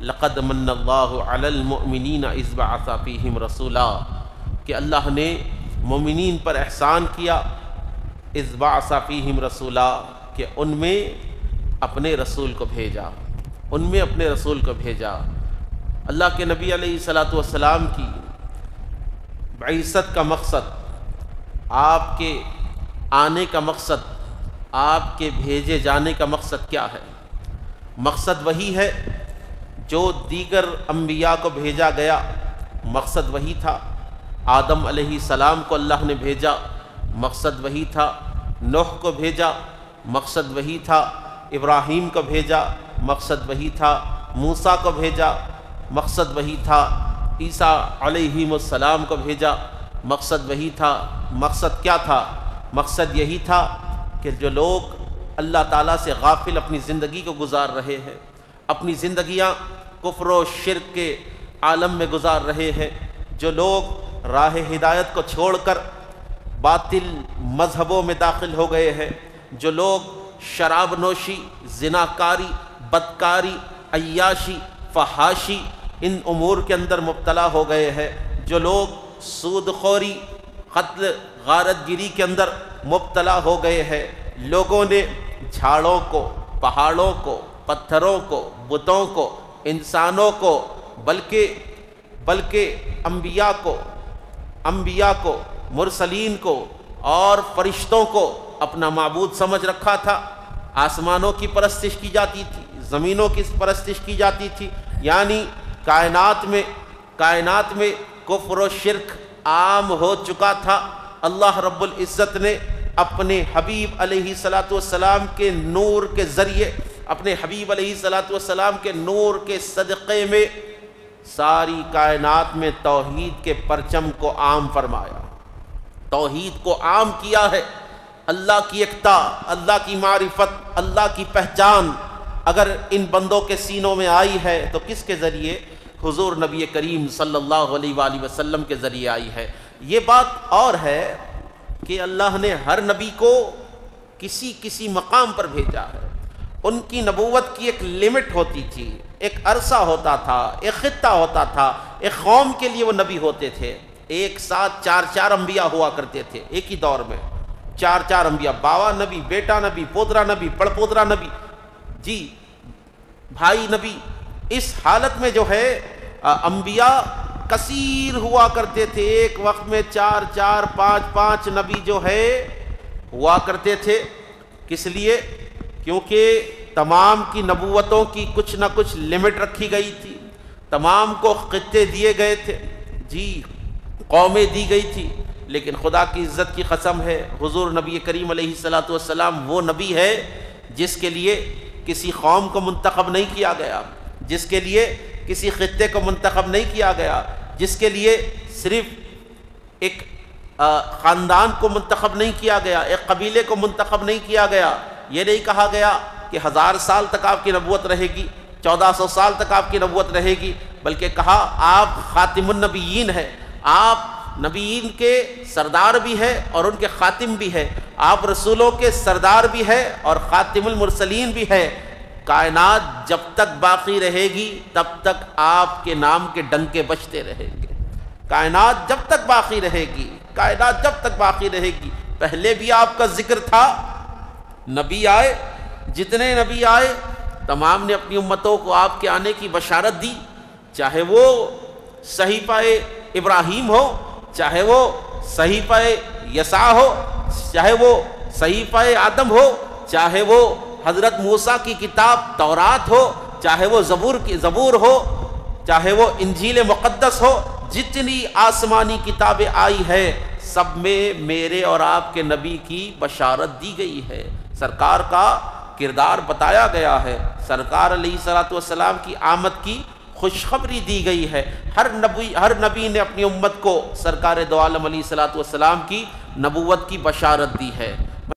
لقد من اللہ علی المؤمنین اذ بعث فیہم رسولا، کہ اللہ نے مومنین پر احسان کیا، اذ بعث فیہم رسولا، کہ ان میں اپنے رسول کو بھیجا، ان میں اپنے رسول کو بھیجا۔ اللہ کے نبی علیہ الصلاۃ والسلام کی بعثت کا مقصد، آپ کے آنے کا مقصد، آپ کے بھیجے جانے کا مقصد کیا ہے؟ مقصد وہی ہے جو دیگر انبیاء کو بھیجا گیا، مقصد وہی تھا۔ آدم علیہ السلام کو اللہ نے بھیجا، مقصد وہی تھا۔ نوح کو بھیجا، مقصد وہی تھا۔ ابراہیم کو بھیجا، مقصد وہی تھا۔ موسیٰ کو بھیجا، مقصد وہی تھا۔ عیسیٰ علیہ السلام کو بھیجا، مقصد وہی تھا۔ مقصد کیا تھا؟ مقصد یہی تھا کہ جو لوگ اللہ تعالیٰ سے غافل اپنی زندگی کو گزار رہے ہیں، اپنی زندگیاں کفر و شرک کے عالم میں گزار رہے ہیں، جو لوگ راہ ہدایت کو چھوڑ کر باطل مذہبوں میں داخل ہو گئے ہیں، جو لوگ شراب نوشی، زناکاری، بدکاری، عیاشی، فحاشی ان امور کے اندر مبتلا ہو گئے ہیں، جو لوگ سود خوری، قتل غارت گیری کے اندر مبتلا ہو گئے ہیں، لوگوں نے جھاڑوں کو، پہاڑوں کو، پتھروں کو، بتوں کو، انسانوں کو، بلکہ انبیاء کو، مرسلین کو اور فرشتوں کو اپنا معبود سمجھ رکھا تھا۔ آسمانوں کی پرستش کی جاتی تھی، زمینوں کی پرستش کی جاتی تھی، یعنی کائنات میں کفر و شرک عام ہو چکا تھا۔ اللہ رب العزت نے اپنے حبیب علیہ الصلاۃ والسلام کے نور کے ذریعے، اپنے حبیب علیہ الصلاۃ والسلام کے نور کے صدقے میں ساری کائنات میں توحید کے پرچم کو عام فرمایا، توحید کو عام کیا ہے۔ اللہ کی یکتا، اللہ کی معرفت، اللہ کی پہچان اگر ان بندوں کے سینوں میں آئی ہے تو کس کے ذریعے؟ حضور نبی کریم صلی اللہ علیہ وآلہ وسلم کے ذریعے آئی ہے۔ یہ بات اور ہے کہ اللہ نے ہر نبی کو کسی مقام پر بھیجا ہے۔ ان کی نبوت کی ایک لمٹ ہوتی تھی، ایک عرصہ ہوتا تھا، ایک خطہ ہوتا تھا، ایک قوم کے لیے وہ نبی ہوتے تھے۔ ایک ساتھ چار انبیاء ہوا کرتے تھے ایک ہی دور میں، چار انبیاء، باوا نبی، بیٹا نبی، پوترا نبی، پڑپوترا نبی، جی بھائی نبی۔ اس حالت میں جو ہے انبیاء کثیر ہوا کرتے تھے، ایک وقت میں 4 5 نبی جو ہے ہوا کرتے تھے۔ کس لیے؟ کیونکہ تمام کی نبوتوں کی کچھ نہ کچھ لمٹ رکھی گئی تھی، تمام کو خطے دیے گئے تھے، جی قومیں دی گئی تھی۔ لیکن خدا کی عزت کی قسم ہے، حضور نبی کریم علیہ الصلاۃ والسلام وہ نبی ہے جس کے لیے کسی قوم کو منتخب نہیں کیا گیا، جس کے لیے کسی خطے کو منتخب نہیں کیا گیا، جس کے لیے صرف ایک خاندان کو منتخب نہیں کیا گیا، ایک قبیلے کو منتخب نہیں کیا گیا۔ یہ نہیں کہا گیا کہ 1000 سال تک آپ کی نبوت رہے گی، 1400 سال تک آپ کی نبوت رہے گی، بلکہ کہا آپ خاتم النبیین ہیں، آپ نبیین کے سردار بھی ہے اور ان کے خاتم بھی ہے، آپ رسولوں کے سردار بھی ہے اور خاتم المرسلین بھی ہے۔ کائنات جب تک باقی رہے گی تب تک آپ کے نام کے ڈنکے بجتے رہیں گے، کائنات جب تک باقی رہے گی، کائنات جب تک باقی رہے گی۔ پہلے بھی آپ کا ذکر تھا، نبی آئے، جتنے نبی آئے تمام نے اپنی امتوں کو آپ کے آنے کی بشارت دی، چاہے وہ صحیفہ ابراہیم ہو، چاہے وہ صحیفہ یسع ہو، چاہے وہ صحیفہ آدم ہو، چاہے وہ حضرت موسیٰ کی کتاب تورات ہو، چاہے وہ زبور ہو، چاہے وہ انجیل مقدس ہو، جتنی آسمانی کتابیں آئی ہے سب میں میرے اور آپ کے نبی کی بشارت دی گئی ہے، سرکار کا کردار بتایا گیا ہے، سرکار علیہ الصلوۃ والسلام کی آمد کی خوشخبری دی گئی ہے۔ ہر نبی نے اپنی امت کو سرکار دو عالم علیہ الصلوۃ والسلام کی نبوت کی بشارت دی ہے۔